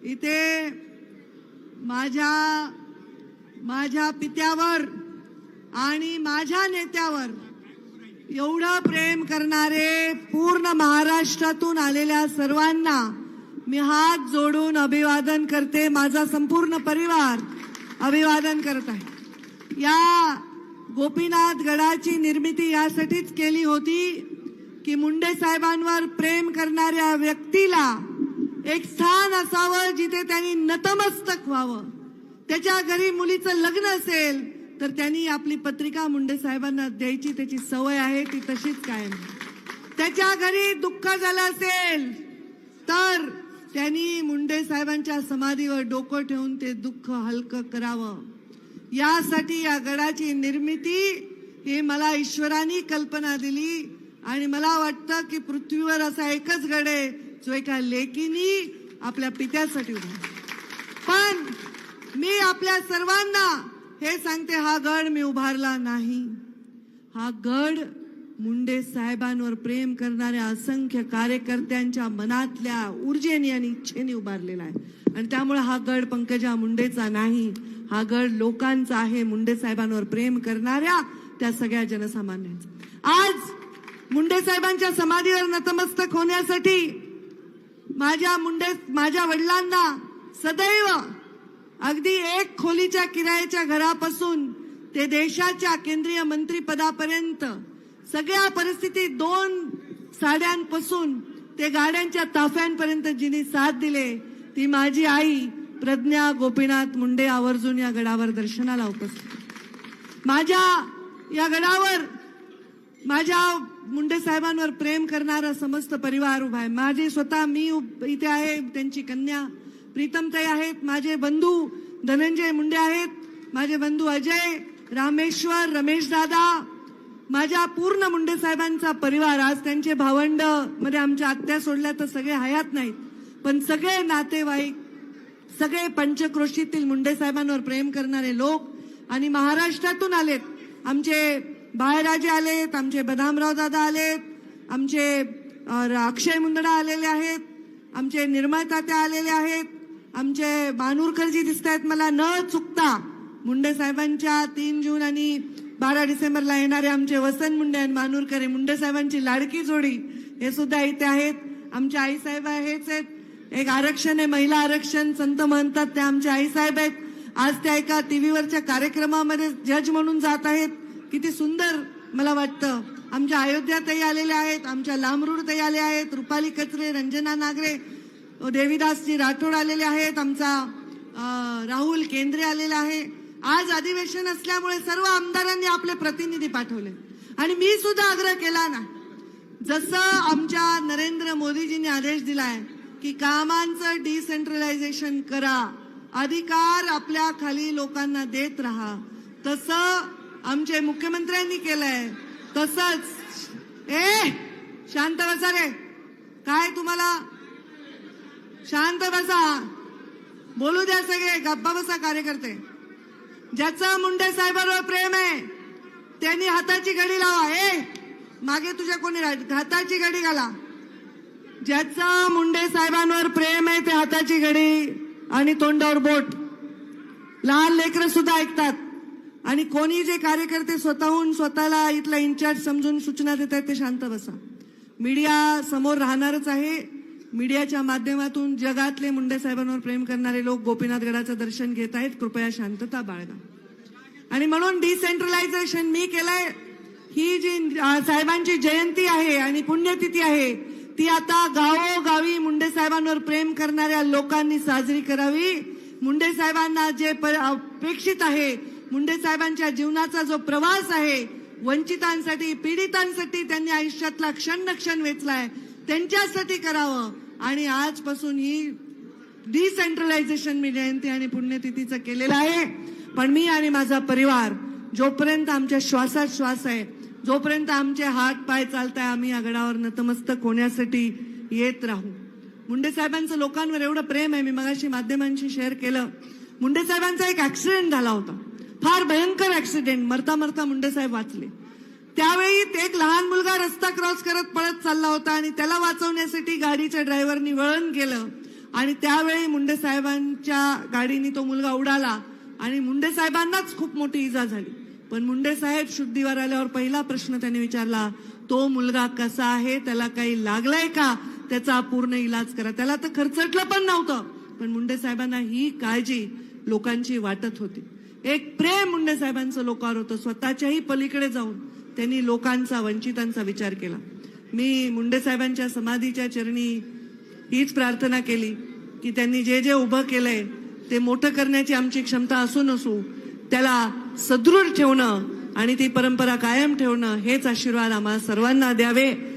इथे माझ्या पित्यावर आणि माझ्या नेत्यावर एवढं प्रेम करणारे पूर्ण महाराष्ट्रातून आलेल्या सर्वांना मी हात जोडून अभिवादन करते। माझा संपूर्ण परिवार अभिवादन करत आहे। या गोपीनाथ गडाची निर्मिती यासाठीच केली होती की मुंडे साहेबांवर प्रेम करणाऱ्या व्यक्तीला एक स्थान असावं जिथे त्यांनी नतमस्तक व्हावं। त्याच्या घरी मुलीचं लग्न असेल तर त्यांनी आपली पत्रिका मुंडे साहेबांना द्यायची, त्याची सवय आहे, ती तशीच कायम। त्याच्या घरी दुःख झालं असेल तर त्यांनी मुंडे साहेबांच्या समाधीवर डोकं ठेवून ते दुःख हलकं करावं। यासाठी या गडाची निर्मिती ही मला ईश्वराने कल्पना दिली आणि मला वाटतं की पृथ्वीवर असा एकच गड आहे जो एका लेकीनी आपल्या पित्यासाठी उभा। पण मी आपल्या सर्वांना हे सांगते, हा गड मी उभारला नाही। हा गड मुंडे साहेबांवर प्रेम करणाऱ्या असंख्य कार्यकर्त्यांच्या मनातल्या ऊर्जेने आणि इच्छेने उभारलेला आहे आणि त्यामुळे हा गड पंकजा मुंडेचा नाही, हा गड लोकांचा आहे, मुंडे साहेबांवर प्रेम करणाऱ्या त्या सगळ्या जनसामान्यांचा। आज मुंडे साहेबांच्या समाधीवर नतमस्तक होण्यासाठी माझ्या वडिलांना सदैव अगदी एक खोलीच्या किरायाच्या घरापासून ते देशाच्या केंद्रीय मंत्रीपदापर्यंत सगळ्या परिस्थितीत 2 साड्यांपासून ते गाड्यांच्या ताफ्यांपर्यंत जिने साथ दिले ती माझी आई प्रज्ञा गोपीनाथ मुंडे आवर्जून या गडावर दर्शनाला उपस्थित। माझ्या या गडावर माझ्या मुंडे साहेबांवर प्रेम करणारा समस्त परिवार उभा आहे। माझे स्वतः मी इथे आहे, त्यांची कन्या प्रीतमताई आहेत, माझे बंधू धनंजय मुंडे आहेत, माझे बंधू अजय, रामेश्वर, रमेश दादा, माझ्या पूर्ण मुंडे साहेबांचा परिवार। आज त्यांचे भावंड मध्ये आमच्या आत्या सोडल्या तर सगळे हयात नाहीत, पण सगळे नातेवाईक, सगळे पंचक्रोशीतील मुंडे साहेबांवर प्रेम करणारे लोक आणि महाराष्ट्रातून आलेत। आमचे बाळराजे आलेत, आमचे बदामराव दादा आलेत, आमचे अक्षय मुंदडा आलेले आहेत, आमचे निर्मळ तात्या आलेले आहेत, आमचे बानूरकरजी दिसत आहेत मला न चुकता। मुंडे साहेबांच्या 3 जून आणि 12 डिसेंबरला येणारे आमचे वसंत मुंडे आणि बानूरकर, मुंडे साहेबांची लाडकी जोडी, हे सुद्धा इथे आहेत। आमच्या आईसाहेब हेच आहेत, एक आरक्षण आहे, महिला आरक्षण संत म्हणतात, त्या आमच्या आईसाहेब आहेत। आज त्या एका टीव्हीवरच्या कार्यक्रमामध्ये जज म्हणून जात आहेत, किती सुंदर मला वाटतं। आमच्या अयोध्याताई आलेल्या आहेत, आमच्या लांबरूडताई आले आहेत, रुपाली कचरे, रंजना नागरे, देवीदासजी राठोड आलेले आहेत, आमचा राहुल केंद्रे आलेला आहे। आज अधिवेशन असल्यामुळे सर्व आमदारांनी आपले प्रतिनिधी पाठवले आणि मी सुद्धा आग्रह केला ना, जसं आमच्या नरेंद्र मोदीजींनी आदेश दिलाय की कामांचं डिसेंट्रलायझेशन करा, अधिकार आपल्या खाली लोकांना देत राहा, तसं आमचे मुख्यमंत्र्यांनी केलंय। तसंच शांत बसा रे, काय तुम्हाला शांत बसा, बोलू द्या सगळे, गप्पा बसा कार्यकर्ते। ज्याचं मुंडे साहेबांवर प्रेम आहे त्यांनी हाताची घडी लावा। मागे तुझ्या कोणी हाताची घडी घाला। ज्याचं मुंडे साहेबांवर प्रेम आहे ते हाताची घडी आणि तोंडावर बोट। लहान लेकरं सुद्धा ऐकतात आणि कोणी जे कार्यकर्ते स्वतःहून स्वतःला इथला इन्चार्ज समजून सूचना देत आहेत ते शांत बसा। मीडिया समोर राहणारच आहे, मीडियाच्या माध्यमातून जगातले मुंडे साहेबांवर प्रेम करणारे लोक गोपीनाथ गडाचं दर्शन घेत आहेत, कृपया शांतता बाळगा। आणि म्हणून डिसेंट्रलायझेशन मी केलंय। ही जी साहेबांची जयंती आहे आणि पुण्यतिथी आहे ती आता गावोगावी मुंडे साहेबांवर प्रेम करणाऱ्या लोकांनी साजरी करावी। मुंडे साहेबांना जे अपेक्षित आहे, मुंडे साहेबांच्या जीवनाचा जो प्रवास आहे, वंचितांसाठी, पीडितांसाठी त्यांनी आयुष्यातला क्षण वेचलाय, त्यांच्यासाठी करावं। आणि आजपासून ही डिसेंट्रलायझेशन मी जयंती आणि पुण्यतिथीचं केलेलं आहे। पण मी आणि माझा परिवार जोपर्यंत आमच्या श्वासात श्वास आहे, जोपर्यंत आमचे हात पाय चालताय, आम्ही या गडावर नतमस्तक होण्यासाठी येत राहू। मुंडे साहेबांचं लोकांवर एवढं प्रेम आहे, मी मगाशी माध्यमांशी शेअर केलं। मुंडे साहेबांचा एक ऍक्सिडेंट झाला होता, फार भयंकर ऍक्सिडेंट, मरता मरता मुंडे साहेब वाचले। त्यावेळी एक लहान मुलगा रस्ता क्रॉस करत पळत चालला होता आणि त्याला वाचवण्यासाठी गाडीच्या ड्रायव्हरनी वळण केलं आणि त्यावेळी मुंडे साहेबांच्या गाडीने तो मुलगा उडाला आणि मुंडे साहेबांनाच खूप मोठी इजा झाली. पण मुंडे साहेब शुद्धीवर आल्यावर पहिला प्रश्न त्यांनी विचारला, तो मुलगा कसा आहे, त्याला काही लागलंय का, त्याचा पूर्ण इलाज करा. त्याला तर खर्चटलं पण नव्हतं, पण मुंडे साहेबांना ही काळजी लोकांची वाटत होती. एक प्रेम मुंडे साहेबांचं लोकांवर होतं. स्वतःच्याही पलीकडे जाऊन त्यांनी लोकांचा, वंचितांचा विचार केला. मी मुंडे साहेबांच्या समाधीच्या चरणी हीच प्रार्थना केली की त्यांनी जे जे उभं केलंय ते मोठं करण्याची आमची क्षमता असू नसू, त्याला सदृढ ठेवणं आणि ती परंपरा कायम ठेवणं हेच आशीर्वाद आम्हा सर्वांना द्यावे.